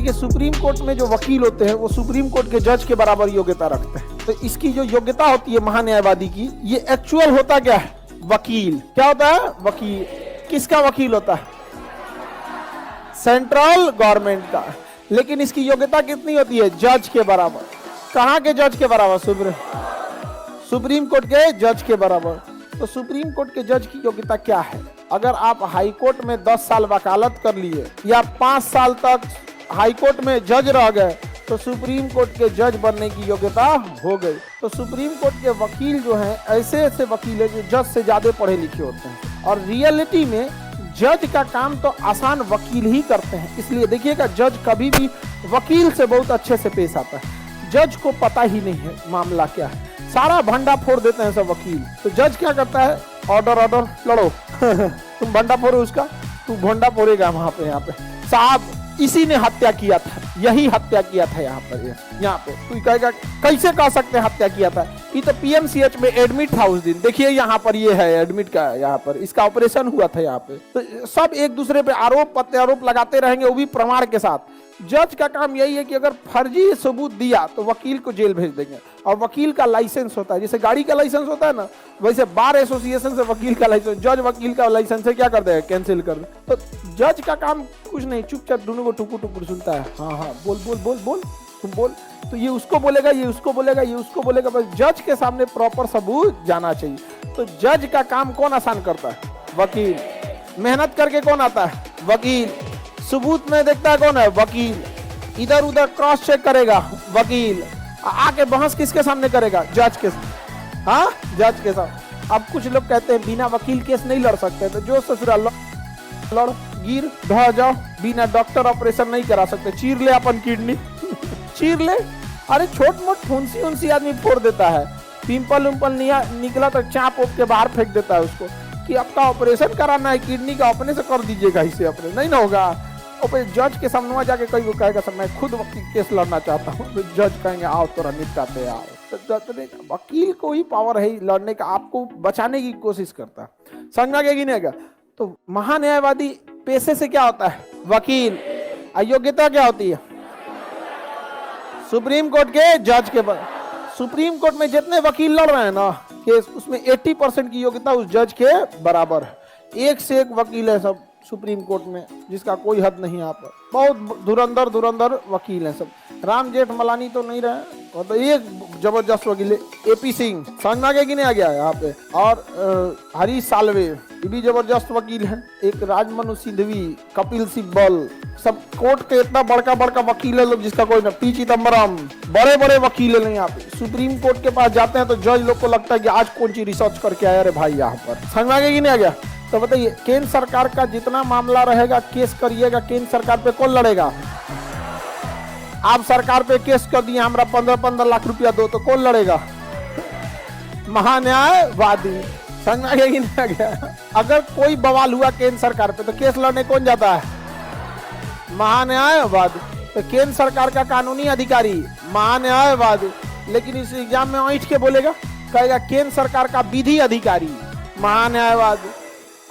देखिए supreme court में जो वकील होते हैं वो सुप्रीम कोर्ट के जज के बराबर योग्यता रखते हैं। तो इसकी जो योग्यता होती है महान्यायवादी की, ये एक्चुअल होता क्या है? वकील। क्या होता है? वकील। किसका वकील होता है? सेंट्रल गवर्नमेंट का। लेकिन इसकी योग्यता कितनी होती है? जज के बराबर। कहाँ के जज के बराबर? सुप्रीम कोर्ट के जज के बराबर। तो सुप्रीम कोर्ट के जज की योग्यता क्या है? अगर आप हाई कोर्ट में 10 साल वकालत कर लिए या 5 साल तक हाई कोर्ट में जज रह गए तो सुप्रीम कोर्ट के जज बनने की योग्यता हो गई। तो सुप्रीम कोर्ट के वकील जो हैं ऐसे ऐसे वकील हैं जो जज से ज्यादा पढ़े लिखे होते हैं। और रियलिटी में जज का काम तो आसान वकील ही करते हैं। इसलिए देखिएगा जज कभी भी वकील से बहुत अच्छे से पेश आता है। जज को पता ही नहीं है मामला क्या है, सारा भंडा फोड़ देते हैं सब वकील। तो जज क्या करता है? ऑर्डर ऑर्डर लड़ो तुम भंडा फोड़ो उसका, तू भंडा फोड़ेगा वहां पे। यहाँ पे साहब इसी ने हत्या किया था, यही हत्या किया था यहाँ पर। यहाँ पे तू कहेगा कैसे कह सकते हैं हत्या किया था? ये तो पीएमसीएच में एडमिट था उस दिन। देखिए यहाँ पर ये है एडमिट का, यहाँ पर इसका ऑपरेशन हुआ था यहाँ पे। तो सब एक दूसरे पे आरोप प्रत्यारोप लगाते रहेंगे, वो भी प्रमाण के साथ। जज का काम यही है कि अगर फर्जी सबूत दिया तो वकील को जेल भेज देंगे। और वकील का लाइसेंस होता है, जैसे गाड़ी का लाइसेंस होता है ना, वैसे बार एसोसिएशन से वकील का लाइसेंस, जज वकील का लाइसेंस है क्या कर देगा? कैंसिल कर दे। तो जज का काम कुछ नहीं, चुपचाप दोनों को टुकुर टुकुर सुनता है। हाँ हाँ बोल बोल बोल बोल तुम बोल। तो ये उसको बोलेगा, ये उसको बोलेगा, ये उसको बोलेगा। बस जज के सामने प्रॉपर सबूत जाना चाहिए। तो जज का काम कौन आसान करता है? वकील। मेहनत करके कौन आता है? वकील। सबूत में देखता है कौन है? वकील। इधर उधर क्रॉस चेक करेगा वकील। आके बहस किसके सामने करेगा? जज के। हाँ जज के साथ। अब कुछ लोग कहते हैं बिना वकील केस नहीं लड़ सकते, तो जो ससुराल लड़ गिर ढह जाओ, बिना डॉक्टर ऑपरेशन नहीं करा सकते। चीर ले अपन किडनी चीर ले। अरे छोट मोट फुंसी उनसी आदमी फोड़ देता है। पिंपल उम्पल निकला तो चाप ओप के बाहर फेंक देता है उसको कि आपका ऑपरेशन कराना है किडनी का, अपने से कर दीजिएगा, इससे अपने नहीं ना होगा। और जज के सामने जाके कहीं वो कहेगा सर मैं खुद वकील केस लड़ना चाहता हूँ, तो जज कहेंगे आओ तोरा निपटाते आओ। तो वकील को ही पावर है लड़ने का, आपको बचाने की कोशिश करता है। समझ में आ गया कि नहीं? तो महान्यायवादी पेशे से क्या होता है? वकील। अयोग्यता क्या होती है? सुप्रीम कोर्ट के जज के बाद। सुप्रीम कोर्ट में जितने वकील लड़ रहे हैं ना केस, उसमें 80% की योग्यता उस जज के बराबर है। एक से एक वकील है सब सुप्रीम कोर्ट में, जिसका कोई हद नहीं। यहाँ पर बहुत धुरंधर वकील हैं सब। राम जेठमलानी तो नहीं रहे, और तो एक जबरदस्त वकील है एपी सिंह। समझ में आ गया कि नहीं आ गया यहाँ पे? और हरीश साल्वे ये भी जबरदस्त वकील हैं। एक राजमनु सिंधवी, कपिल सिब्बल, सब कोर्ट के इतना बड़का बड़का वकील है लोग जिसका कोई ना। पी चिदम्बरम, बड़े बड़े वकील है यहाँ पे। सुप्रीम कोर्ट के पास जाते हैं तो जज लोग को लगता है कि आज कौन सी रिसर्च करके आया रे भाई यहाँ पर। समझ में आ गया कि नहीं आ गया? तो बताइए केंद्र सरकार का जितना मामला रहेगा केस करिएगा, केंद्र सरकार पे कौन लड़ेगा? आप सरकार पे केस कर दिए, हमारा 15-15 लाख रुपया दो, तो कौन लड़ेगा? महान्यायवादी। समझ में आ गया कि नहीं आ गया? अगर कोई बवाल हुआ केंद्र सरकार पे तो केस लड़ने कौन जाता है? महान्यायवादी। तो केंद्र सरकार का कानूनी अधिकारी महान्यायवादी। लेकिन इस एग्जाम में ऐठ के बोलेगा, कहेगा केंद्र सरकार का विधि अधिकारी महान्यायवादी,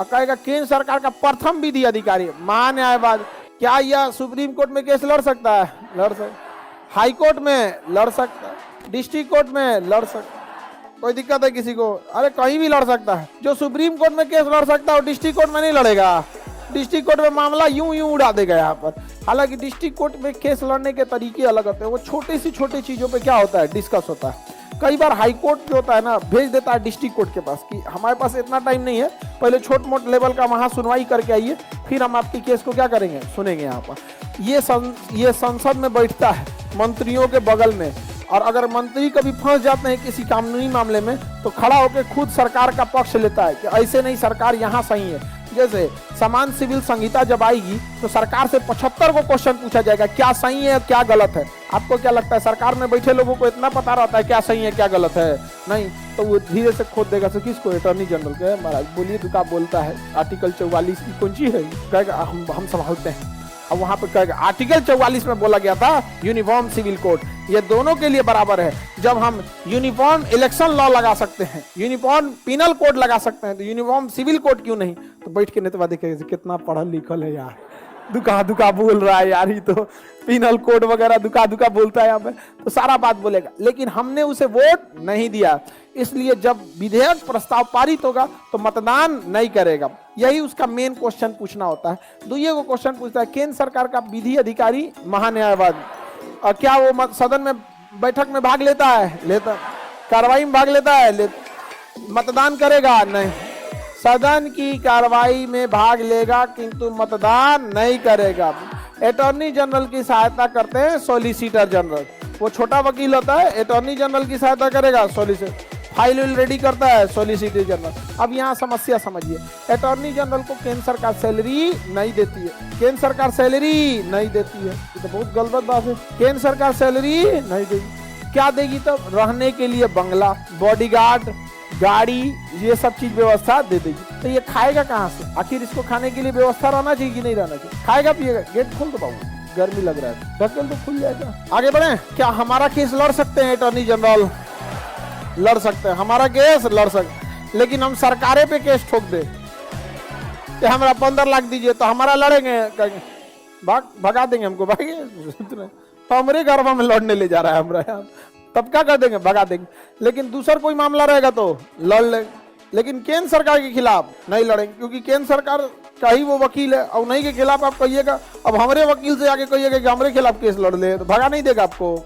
और कहेगा केंद्र सरकार का प्रथम विधि अधिकारी महान्यायवादी। क्या यह सुप्रीम कोर्ट में केस लड़ सकता है? लड़ सकता। हाई कोर्ट में लड़ सकता है, डिस्ट्रिक्ट कोर्ट में लड़ सकता है। कोई दिक्कत है किसी को? अरे कहीं भी लड़ सकता है। जो सुप्रीम कोर्ट में केस लड़ सकता है और डिस्ट्रिक्ट कोर्ट में नहीं लड़ेगा। डिस्ट्रिक्ट कोर्ट में मामला यूं उड़ा देगा यहाँ पर। हालांकि डिस्ट्रिक्ट कोर्ट में केस लड़ने के तरीके अलग होते हैं। वो छोटी सी छोटी चीजों पे क्या होता है? डिस्कस होता है। कई बार हाई कोर्ट जो होता है ना, भेज देता है डिस्ट्रिक्ट कोर्ट के पास कि हमारे पास इतना टाइम नहीं है, पहले छोट मोट लेवल का वहां सुनवाई करके आइए, फिर हम आपकी केस को क्या करेंगे? सुनेंगे। यहाँ पर ये संसद में बैठता है मंत्रियों के बगल में। और अगर मंत्री कभी फंस जाते हैं किसी कानूनी मामले में तो खड़ा होकर खुद सरकार का पक्ष लेता है कि ऐसे नहीं, सरकार यहाँ सही है। जैसे समान सिविल संहिता जब आएगी तो सरकार से 75 को क्वेश्चन पूछा जाएगा, क्या सही है क्या गलत है। आपको क्या लगता है सरकार में बैठे लोगों को इतना पता रहता है क्या सही है क्या गलत है? नहीं। तो वो धीरे से खोद देगा। तो किसको? अटॉर्नी जनरल के। महाराज बोलिए तो क्या बोलता है? आर्टिकल 44 की कौन सी है? कहेगा हम संभालते हैं। अब वहां पर कहेगा आर्टिकल 44 में बोला गया था यूनिफॉर्म सिविल कोड, ये दोनों के लिए बराबर है। जब हम यूनिफॉर्म इलेक्शन लॉ लगा सकते हैं, यूनिफॉर्म पिनल कोड लगा सकते हैं, तो यूनिफॉर्म सिविल कोड क्यों नहीं? तो बैठ के नेता देखेगा कितना पढ़ल लिखल है यार। दुका दुका बोल रहा है यार, ही तो पिनल कोड वगैरह दुका दुका बोलता है यहाँ पे, तो सारा बात बोलेगा। लेकिन हमने उसे वोट नहीं दिया, इसलिए जब विधेयक प्रस्ताव पारित होगा तो मतदान नहीं करेगा। यही उसका मेन क्वेश्चन पूछना होता है। दुइये को क्वेश्चन पूछता है, केंद्र सरकार का विधि अधिकारी महान्यायवादी क्या वो सदन में बैठक में भाग लेता है? लेता। कार्रवाई में भाग लेता है? मतदान करेगा? नहीं। सदन की कार्रवाई में भाग लेगा किंतु मतदान नहीं करेगा। अटॉर्नी जनरल की सहायता करते हैं सॉलिसिटर जनरल, वो छोटा वकील होता है, अटॉर्नी जनरल की सहायता करेगा सॉलिसिटर, फाइल रेडी करता है सॉलिसिटर जनरल। अब यहाँ समस्या समझिए, अटॉर्नी जनरल को केंद्र सरकार सैलरी नहीं देती है, केंद्र सरकार सैलरी नहीं देती है, ये तो बहुत गलत बात है। केंद्र सरकार सैलरी नहीं देगी, क्या देगी तब? रहने के लिए बंगला, बॉडीगार्ड, गाड़ी, ये सब चीज व्यवस्था दे देगी। तो ये खाएगा कहाँ से? आखिर इसको खाने के लिए व्यवस्था रहना चाहिए कि नहीं रहना चाहिए? खाएगा पिएगा? गेट खोल दो बाबू, गर्मी लग रहा है, ढक्कन तो खुल जाएगा। आगे बढ़े, क्या हमारा केस लड़ सकते हैं? अटॉर्नी जनरल लड़ सकते हैं, हमारा केस लड़ सकते, लेकिन हम सरकारें पे केस ठोक दे कि हमारा 15 लाख दीजिए तो हमारा लड़ेंगे, भगा देंगे हमको, भागे तो हमारे घर में लड़ने ले जा रहा है हमारा, तब क्या कर देंगे? भगा देंगे। लेकिन दूसरा कोई मामला रहेगा तो लड़ लेंगे, लेकिन केंद्र सरकार के खिलाफ नहीं लड़ेंगे, क्योंकि केंद्र सरकार का ही वो वकील है, और नहीं के खिलाफ आप कहिएगा, अब हमारे वकील से आगे कहिएगा कि हमारे खिलाफ केस लड़ ले, तो भगा नहीं देगा आपको।